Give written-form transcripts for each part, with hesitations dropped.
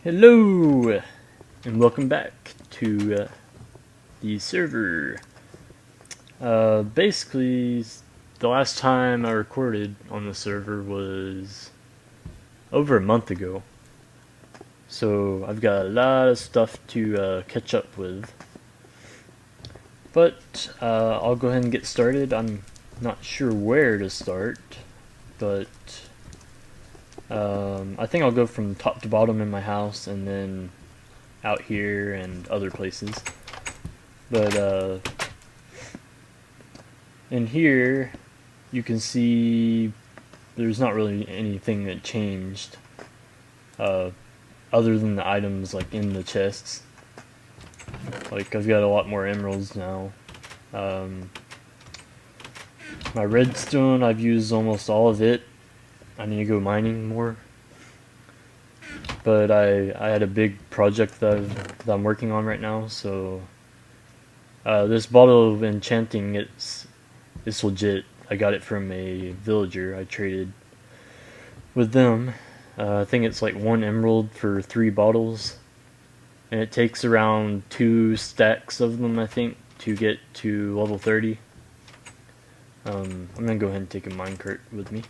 Hello, and welcome back to the server. Basically, the last time I recorded on the server was over a month ago. So I've got a lot of stuff to catch up with. But I'll go ahead and get started. I'm not sure where to start, but I think I'll go from top to bottom in my house and then out here and other places. But in here you can see there's not really anything that changed other than the items like in the chests. Like I've got a lot more emeralds now. My redstone, I've used almost all of it. I need to go mining more, but I had a big project that I'm working on right now. So this bottle of enchanting, it's legit. I got it from a villager. I traded with them. I think it's like 1 emerald for 3 bottles, and it takes around 2 stacks of them, I think, to get to level 30. I'm gonna go ahead and take a minecart with me.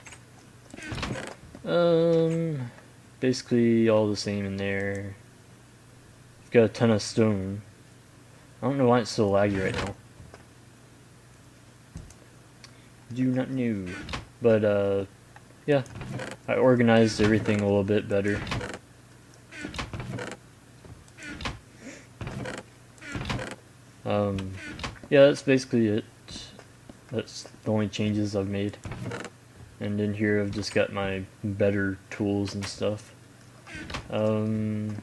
Basically all the same in there. I've got a ton of stone. I don't know why it's so laggy right now. Do not know. But yeah, I organized everything a little bit better. Yeah, that's basically it. That's the only changes I've made. And in here I've just got my better tools and stuff. And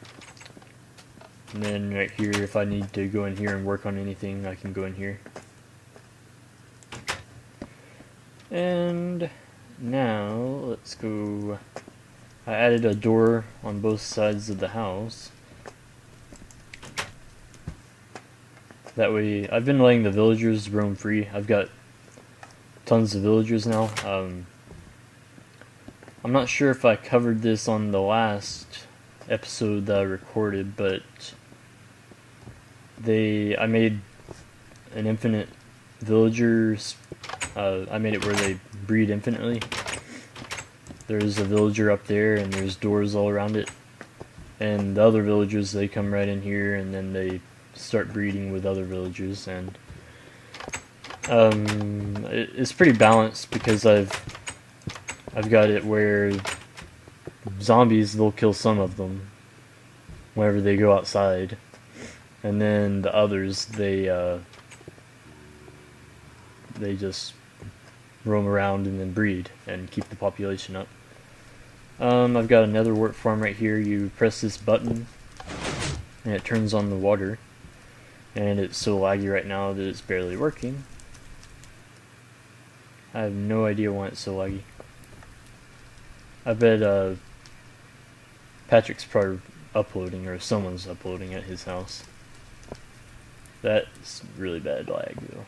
then right here, if I need to go in here and work on anything, I can go in here. And now let's go. I added a door on both sides of the house. That way, I've been letting the villagers roam free. I've got tons of villagers now. I'm not sure if I covered this on the last episode that I recorded, but I made an infinite villagers. I made it where they breed infinitely. There's a villager up there, and there's doors all around it. And the other villagers, they come right in here, and then they start breeding with other villagers. And it's pretty balanced because I've got it where zombies, they'll kill some of them whenever they go outside, and then the others, they just roam around and then breed and keep the population up. I've got another work farm right here. You press this button and it turns on the water, and it's so laggy right now that it's barely working. I have no idea why it's so laggy. I bet Patrick's probably uploading, or someone's uploading at his house. That's really bad lag though.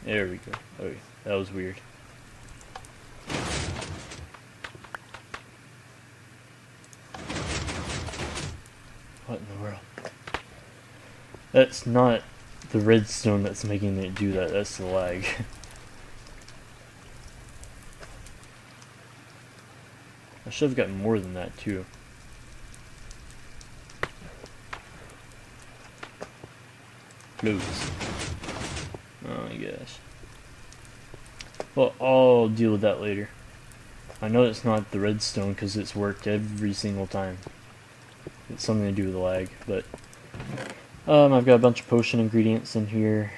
There we go. Okay, that was weird. What in the world? That's not the redstone that's making it do that, that's the lag. I should have gotten more than that too. Close. Oh my gosh. Well, I'll deal with that later. I know it's not the redstone because it's worked every single time. It's something to do with the lag, but I've got a bunch of potion ingredients in here.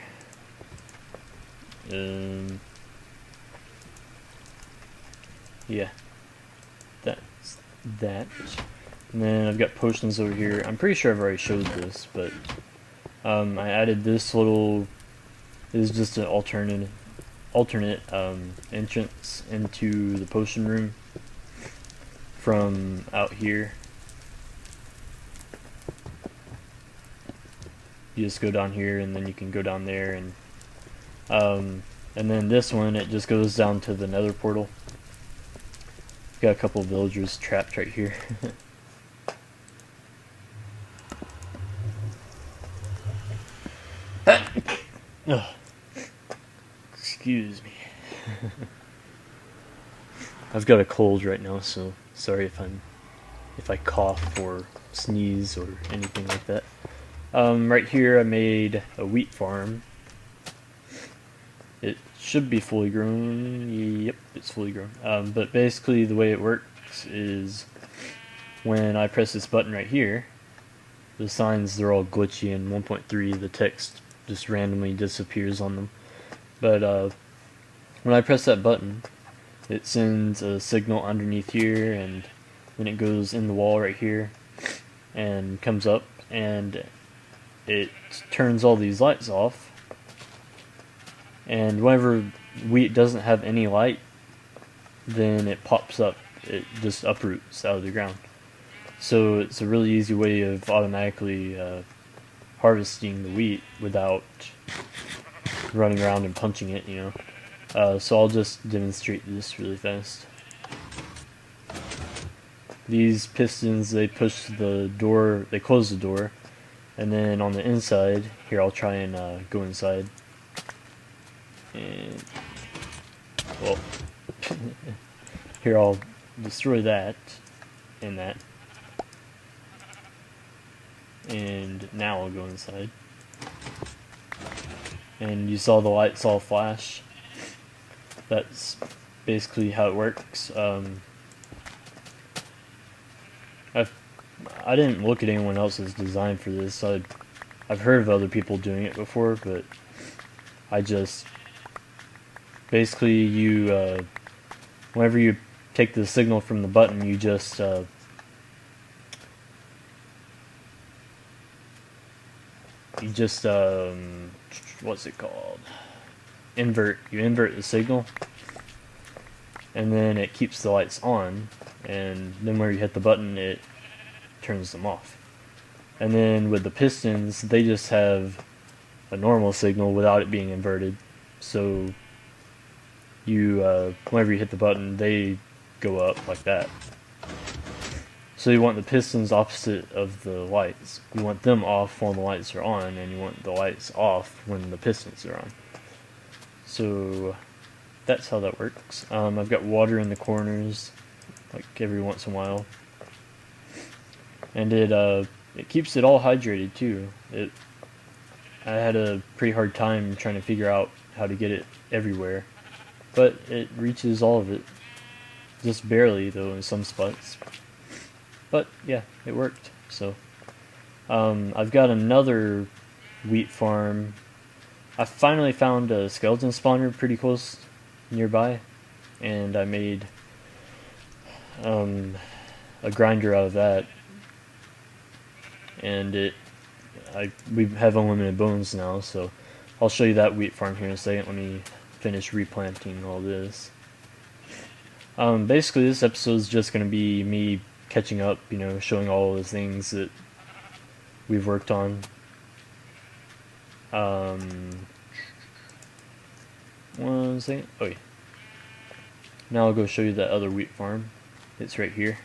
Yeah, that's that. And then I've got potions over here. I'm pretty sure I've already showed this, but I added this little is just an alternate entrance into the potion room from out here. You just go down here, and then you can go down there, and then this one, it just goes down to the nether portal. Got a couple villagers trapped right here. Ugh. Excuse me. I've got a cold right now, so sorry if I cough or sneeze or anything like that. Right here I made a wheat farm. It should be fully grown. Yep, it's fully grown. But basically the way it works is when I press this button right here, the signs, they're all glitchy. In 1.3 the text just randomly disappears on them. But when I press that button, it sends a signal underneath here, and then it goes in the wall right here and comes up, and it turns all these lights off. And whenever wheat doesn't have any light, then it pops up. It just uproots out of the ground. So it's a really easy way of automatically harvesting the wheat without running around and punching it, you know. So I'll just demonstrate this really fast. These pistons, they push the door, they close the door, and then on the inside, here I'll try and go inside. And, well, here I'll destroy that, and that. And now I'll go inside. And you saw the lights all flash. That's basically how it works. I didn't look at anyone else's design for this. I've heard of other people doing it before, but I just basically whenever you take the signal from the button, you just what's it called? You invert the signal, and then it keeps the lights on, and then where you hit the button, it turns them off. And then with the pistons, they just have a normal signal without it being inverted. So whenever you hit the button, they go up like that. So you want the pistons opposite of the lights. You want them off while the lights are on, and you want the lights off when the pistons are on. So that's how that works. I've got water in the corners, like every once in a while, and it keeps it all hydrated too. I had a pretty hard time trying to figure out how to get it everywhere, but it reaches all of it, just barely though in some spots. But yeah, it worked. So I've got another wheat farm. I finally found a skeleton spawner pretty close nearby, and I made a grinder out of that. And we have unlimited bones now, so I'll show you that wheat farm here in a second. Let me finish replanting all this. Basically this episode is just going to be me catching up, you know, showing all the things that we've worked on. One second. Oh yeah. Now I'll go show you that other wheat farm. It's right here.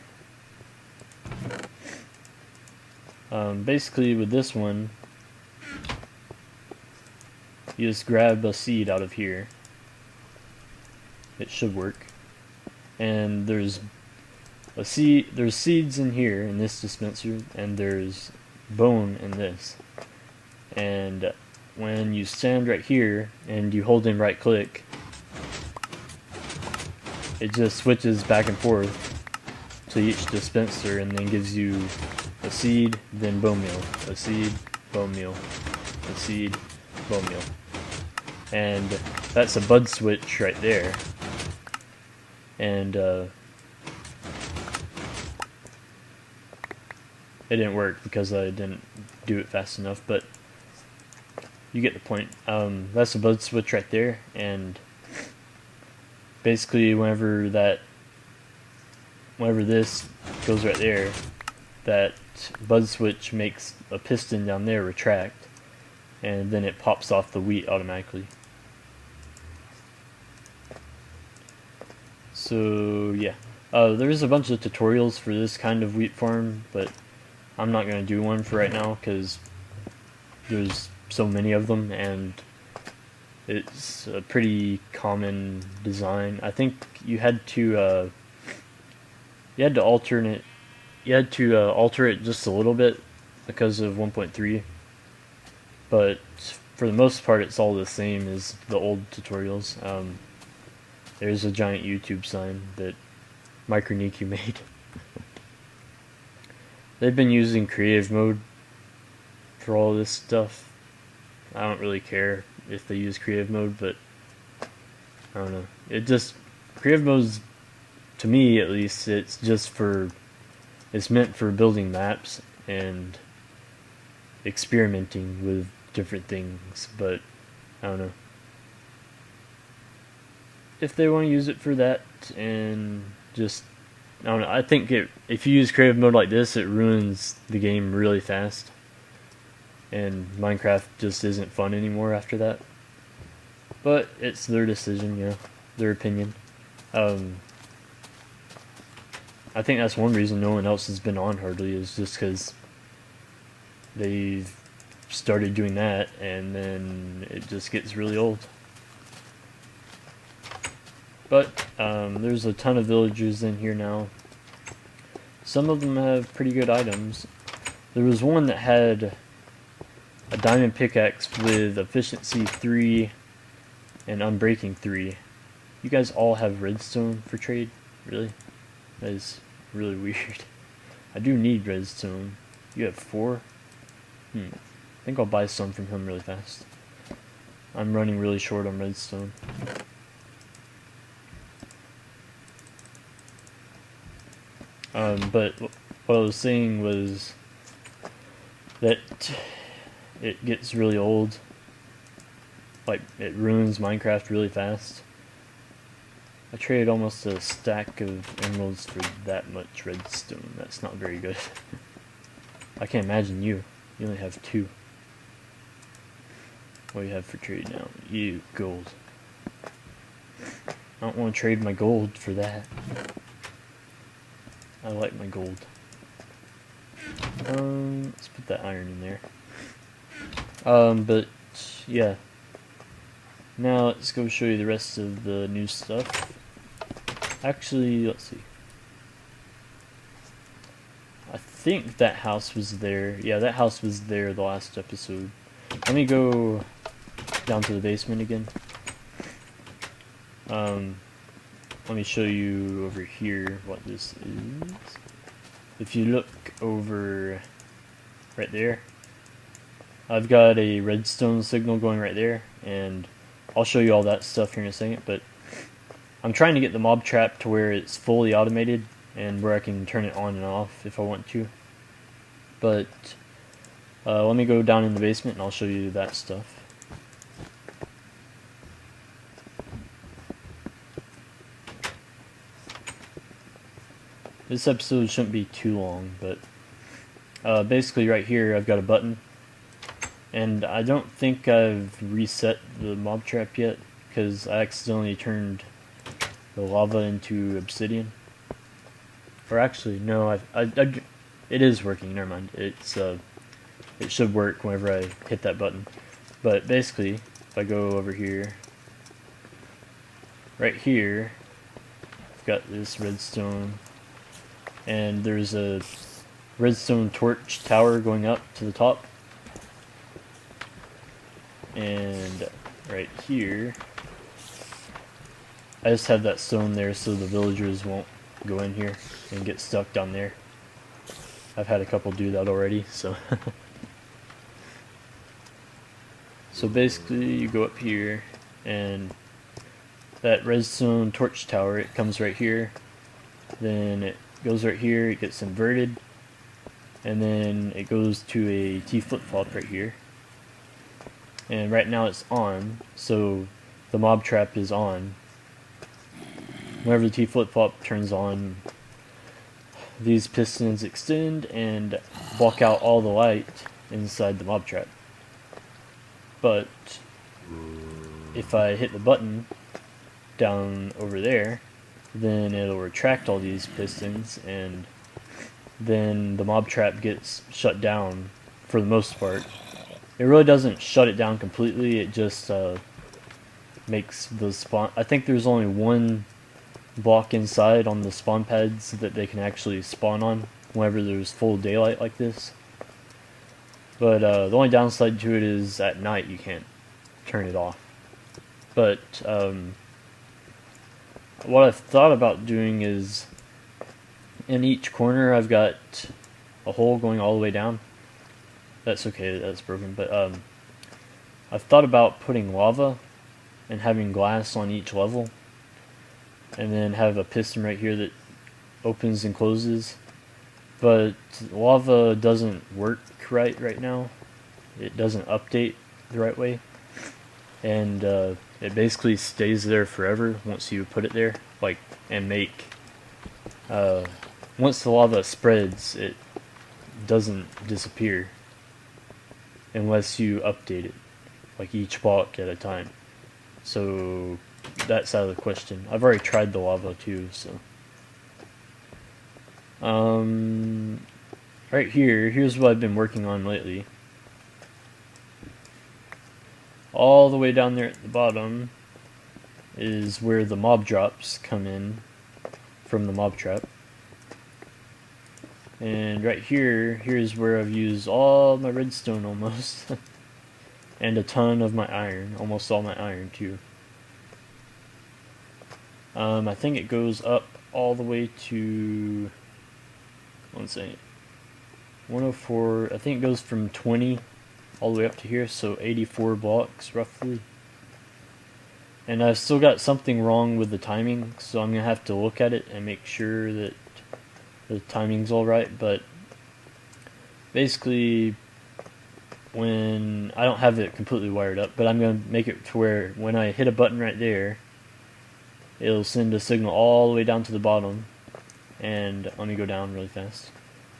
Basically with this one, you just grab a seed out of here. It should work. And there's seeds in here in this dispenser, and there's bone in this. And when you stand right here and you hold in right click, it just switches back and forth to each dispenser, and then gives you a seed, then bone meal, a seed, bone meal, a seed, bone meal. And that's a bud switch right there. And it didn't work because I didn't do it fast enough, but you get the point. That's a bud switch right there, and basically whenever this goes right there, that bud switch makes a piston down there retract, and then it pops off the wheat automatically. So yeah, there's a bunch of tutorials for this kind of wheat farm, but I'm not going to do one for right now because there's so many of them and it's a pretty common design. I think you had to alter it just a little bit because of 1.3, but for the most part it's all the same as the old tutorials. There's a giant YouTube sign that Microniki made. They've been using creative mode for all this stuff. I don't really care if they use creative mode, but I don't know. Creative mode's, to me at least, it's meant for building maps and experimenting with different things, but I don't know. If they want to use it for that and just, I don't know, I think if you use creative mode like this, it ruins the game really fast. And Minecraft just isn't fun anymore after that. But it's their decision, you know, their opinion. I think that's one reason no one else has been on hardly, is just because they've started doing that and then it just gets really old. But there's a ton of villagers in here now. Some of them have pretty good items. There was one that had a diamond pickaxe with efficiency 3 and unbreaking 3. You guys all have redstone for trade? Really? That is really weird. I do need redstone. You have 4? I think I'll buy some from him really fast. I'm running really short on redstone. But what I was saying was that it gets really old. Like, it ruins Minecraft really fast. I traded almost a stack of emeralds for that much redstone. That's not very good. I can't imagine you. You only have 2. What do you have for trade now? You, gold. I don't want to trade my gold for that. I like my gold. Let's put that iron in there. But yeah. Now let's go show you the rest of the new stuff. Actually, let's see. I think that house was there. Yeah, that house was there the last episode. Let me go down to the basement again. Let me show you over here what this is. If you look over right there, I've got a redstone signal going right there, and I'll show you all that stuff here in a second, but I'm trying to get the mob trap to where it's fully automated and where I can turn it on and off if I want to. But let me go down in the basement and I'll show you that stuff. This episode shouldn't be too long, but basically right here I've got a button, and I don't think I've reset the mob trap yet because I accidentally turned the lava into obsidian. Or actually, no, it is working. Never mind. It should work whenever I hit that button. But basically, if I go over here, right here, I've got this redstone. And there's a redstone torch tower going up to the top. And right here, I just have that stone there so the villagers won't go in here and get stuck down there. I've had a couple do that already, so. So basically you go up here and that redstone torch tower, it comes right here. Then it goes right here, it gets inverted, and then it goes to a T flip-flop right here. and right now it's on, so the mob trap is on. Whenever the T flip-flop turns on, these pistons extend and block out all the light inside the mob trap. But if I hit the button down over there, then it'll retract all these pistons, and then the mob trap gets shut down for the most part. It really doesn't shut it down completely, it just makes the spawn... I think there's only one block inside on the spawn pads that they can actually spawn on whenever there's full daylight like this. But the only downside to it is at night you can't turn it off. But what I've thought about doing is, in each corner I've got a hole going all the way down. That's okay, that's broken, but I've thought about putting lava and having glass on each level, and then have a piston right here that opens and closes. But lava doesn't work right now. It doesn't update the right way, and it basically stays there forever once you put it there, like, and make once the lava spreads, it doesn't disappear unless you update it, like each block at a time. So that's out of the question. I've already tried the lava too, so right here's what I've been working on lately. All the way down there at the bottom is where the mob drops come in from the mob trap. And right here's where I've used all my redstone almost. And a ton of my iron, almost all my iron too. I think it goes up all the way to, one second, 104, I think it goes from 20 all the way up to here, so 84 blocks roughly. And I've still got something wrong with the timing, so I'm going to have to look at it and make sure that the timing's alright, but basically when I don't have it completely wired up, but I'm going to make it to where when I hit a button right there, it'll send a signal all the way down to the bottom. And let me go down really fast.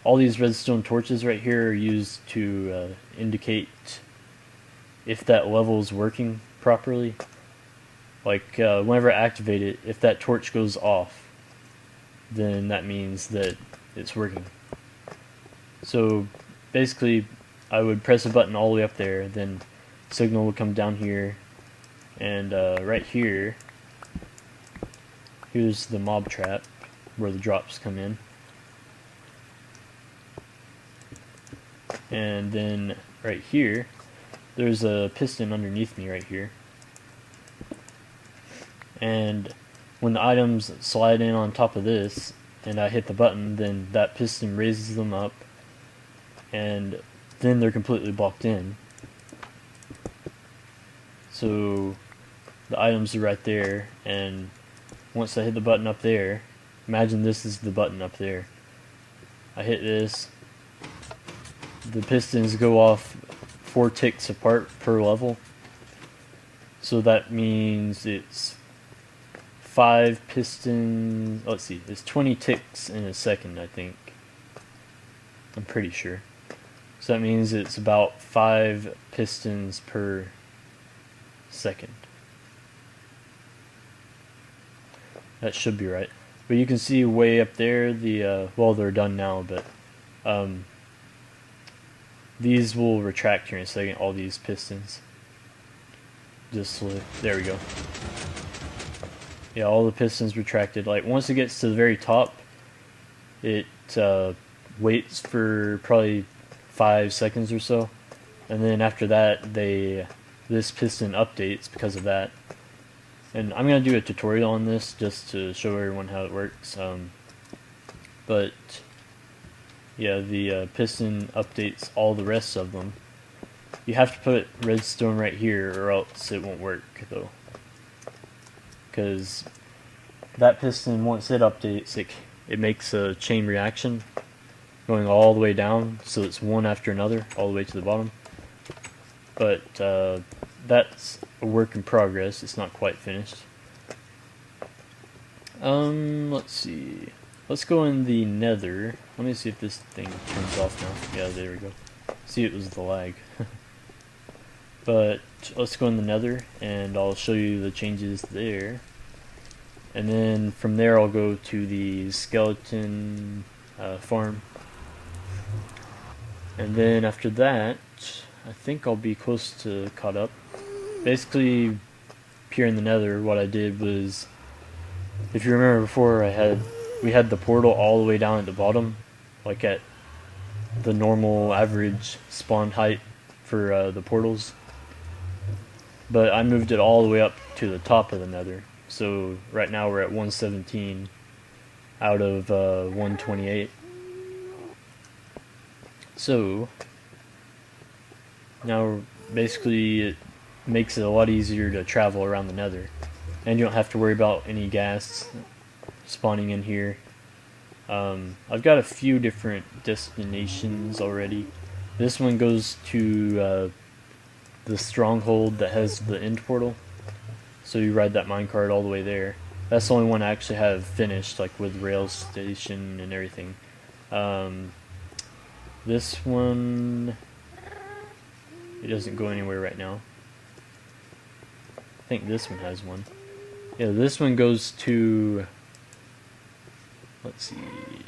All these redstone torches right here are used to indicate if that level is working properly. Like whenever I activate it, if that torch goes off, then that means that it's working. So basically I would press a button all the way up there, then signal would come down here, and right here, here's the mob trap where the drops come in. And then right here, there's a piston underneath me right here. And when the items slide in on top of this, and I hit the button, then that piston raises them up, and then they're completely blocked in. So the items are right there, and once I hit the button up there, imagine this is the button up there. I hit this, the pistons go off 4 ticks apart per level. So that means it's 5 pistons, let's see, it's 20 ticks in a second, I think. I'm pretty sure. So that means it's about 5 pistons per second. That should be right. But you can see way up there, the, well, they're done now, but these will retract here in a second, all these pistons. Just, there we go. Yeah, all the pistons retracted. Like, once it gets to the very top, it waits for probably 5 seconds or so, and then after that, this piston updates because of that. And I'm going to do a tutorial on this just to show everyone how it works. But yeah, the piston updates all the rest of them. You have to put redstone right here or else it won't work though. Because that piston, once it updates, it makes a chain reaction going all the way down, so it's one after another all the way to the bottom. But that's a work in progress. It's not quite finished. Let's see. Let's go in the nether. Let me see if this thing turns off now. Yeah, there we go. See, it was the lag. But let's go in the nether and I'll show you the changes there. And then from there I'll go to the skeleton farm. And then after that, I think I'll be close to caught up. Basically, here in the nether, what I did was, if you remember before, we had the portal all the way down at the bottom, like at the normal average spawn height for the portals. But I moved it all the way up to the top of the nether. So right now we're at 117 out of 128. So now basically it makes it a lot easier to travel around the nether. And you don't have to worry about any gas spawning in here. I've got a few different destinations already. This one goes to the stronghold that has the end portal. So you ride that minecart all the way there. That's the only one I actually have finished, like with rail station and everything. This one, it doesn't go anywhere right now. I think this one has one. Yeah, this one goes to, let's see,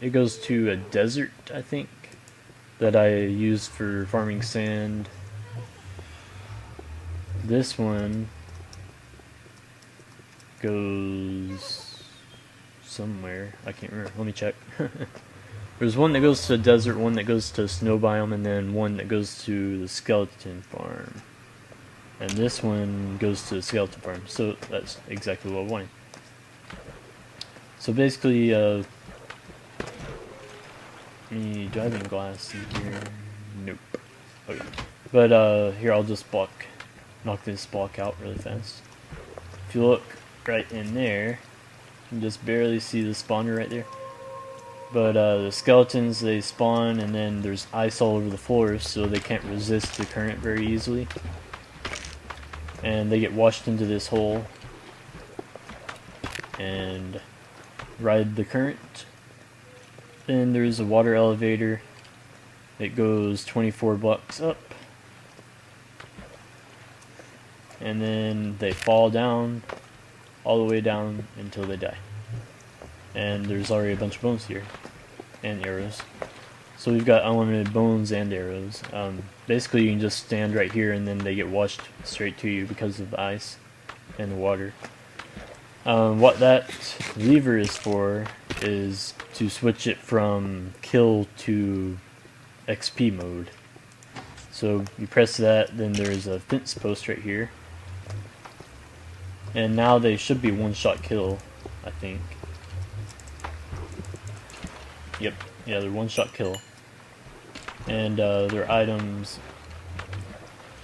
it goes to a desert, I think, that I use for farming sand. This one goes somewhere, I can't remember, let me check. There's one that goes to a desert, one that goes to a snow biome, and then one that goes to the skeleton farm. And this one goes to the skeleton farm, so that's exactly what I wanted. So basically, do I have any glass in here? Nope. Okay. But here, I'll just knock this block out really fast. If you look right in there, you can just barely see the spawner right there. But the skeletons, they spawn and then there's ice all over the floor, so they can't resist the current very easily. And they get washed into this hole and ride the current. Then there's a water elevator. It goes 24 blocks up. And then they fall down all the way down until they die. And there's already a bunch of bones here and arrows. So we've got unlimited bones and arrows. Basically you can just stand right here and then they get washed straight to you because of the ice and the water. What that lever is for is to switch it from kill to XP mode. So you press that, then there's a fence post right here. And now they should be one-shot kill, I think. Yep, yeah, they're one-shot kill. And their items,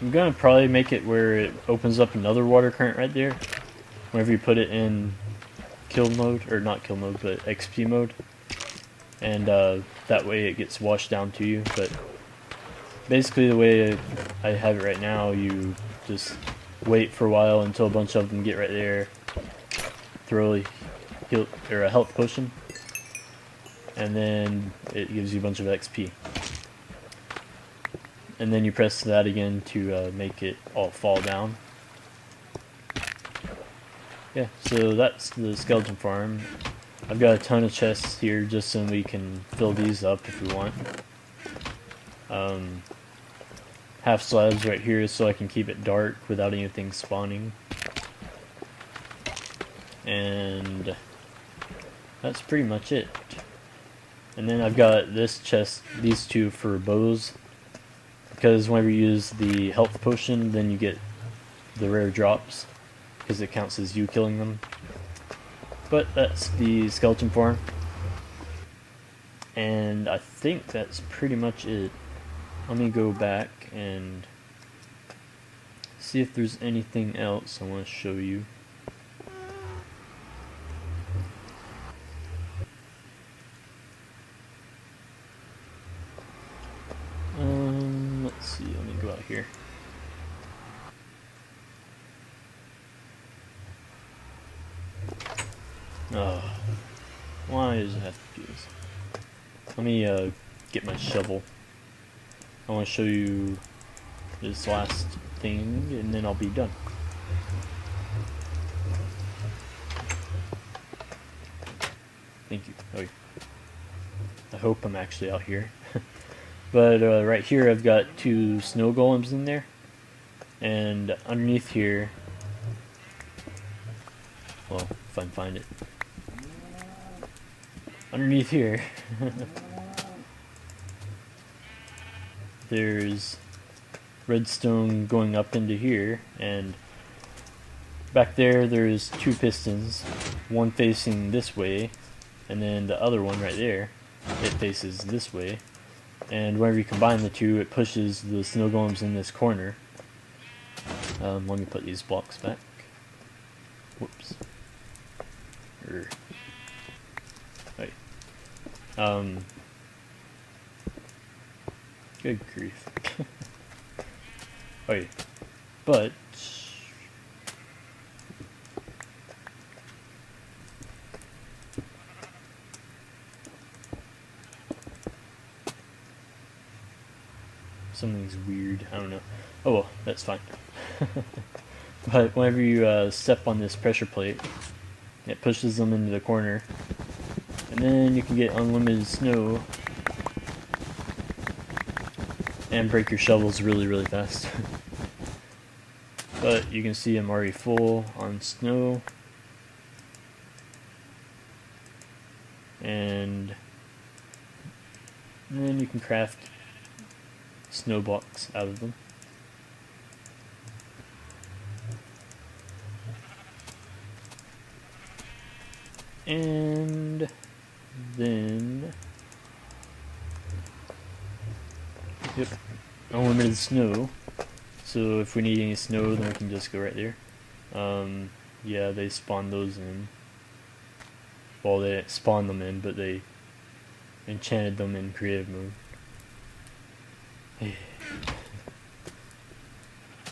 I'm gonna probably make it where it opens up another water current right there whenever you put it in kill mode, or not kill mode, but XP mode. And that way it gets washed down to you. But basically the way I have it right now, you just wait for a while until a bunch of them get right there, throw a heal or a health potion, and then it gives you a bunch of XP. And then you press that again to make it all fall down. Yeah, so that's the skeleton farm. I've got a ton of chests here just so we can fill these up if we want. Half slabs right here so I can keep it dark without anything spawning. And that's pretty much it. And then I've got this chest, these two for bows, because whenever you use the health potion, then you get the rare drops, because it counts as you killing them. But that's the skeleton farm. And I think that's pretty much it. Let me go back and see if there's anything else I want to show you. Let's see, let me go out here. Oh, why does it have to do this? Let me get my shovel. I want to show you this last thing, and then I'll be done. Thank you. Oh, I hope I'm actually out here. But right here I've got 2 snow golems in there, and underneath here, well, if I can find it, underneath here there's redstone going up into here, and back there there's 2 pistons, one facing this way, and then the other one right there, it faces this way. And whenever you combine the 2, it pushes the snow golems in this corner. Let me put these blocks back. Whoops. Wait. Good grief. Wait. But something's weird. I don't know. Oh well, that's fine. But whenever you step on this pressure plate, it pushes them into the corner, and then you can get unlimited snow and break your shovels really, really fast. But you can see I'm already full on snow, and then you can craft snow blocks out of them. And then, yep, unlimited snow. So if we need any snow, then we can just go right there. Yeah, they spawn those in. Well, they didn't spawn them in, but they enchanted them in creative mode.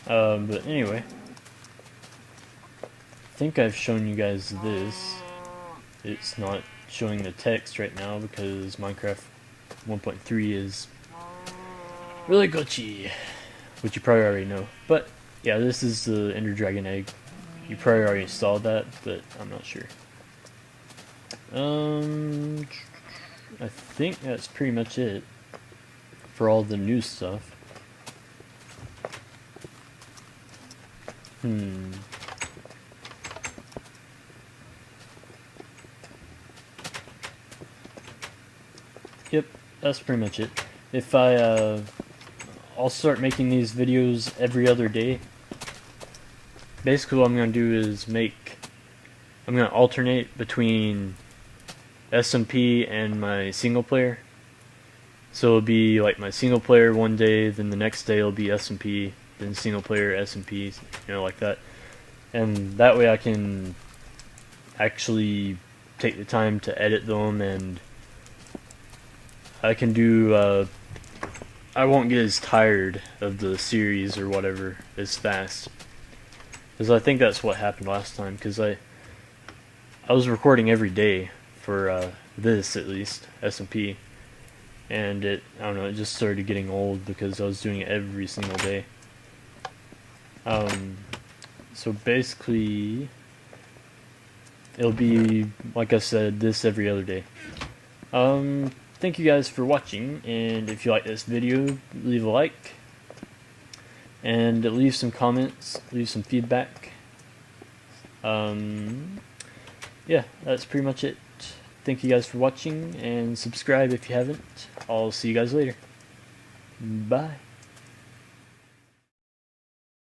But anyway, I think I've shown you guys this. It's not showing the text right now because Minecraft 1.3 is really glitchy, which you probably already know. But yeah, this is the Ender Dragon egg. You probably already installed that, but I'm not sure. I think that's pretty much it for all the new stuff. Yep, that's pretty much it. If I'll start making these videos every other day. Basically what I'm going to do is I'm going to alternate between SMP and my single player. So it'll be like my single player one day, then the next day it'll be SMP, then single player SMP, you know, like that. And that way I can actually take the time to edit them, and I can do, I won't get as tired of the series or whatever as fast. Because I think that's what happened last time, because I was recording every day for this, at least, SMP. And I don't know, it just started getting old because I was doing it every single day. So basically, it'll be, like I said, this every other day. Thank you guys for watching, and if you like this video, leave a like, and leave some comments, leave some feedback. Yeah, that's pretty much it. Thank you guys for watching, and subscribe if you haven't. I'll see you guys later. Bye.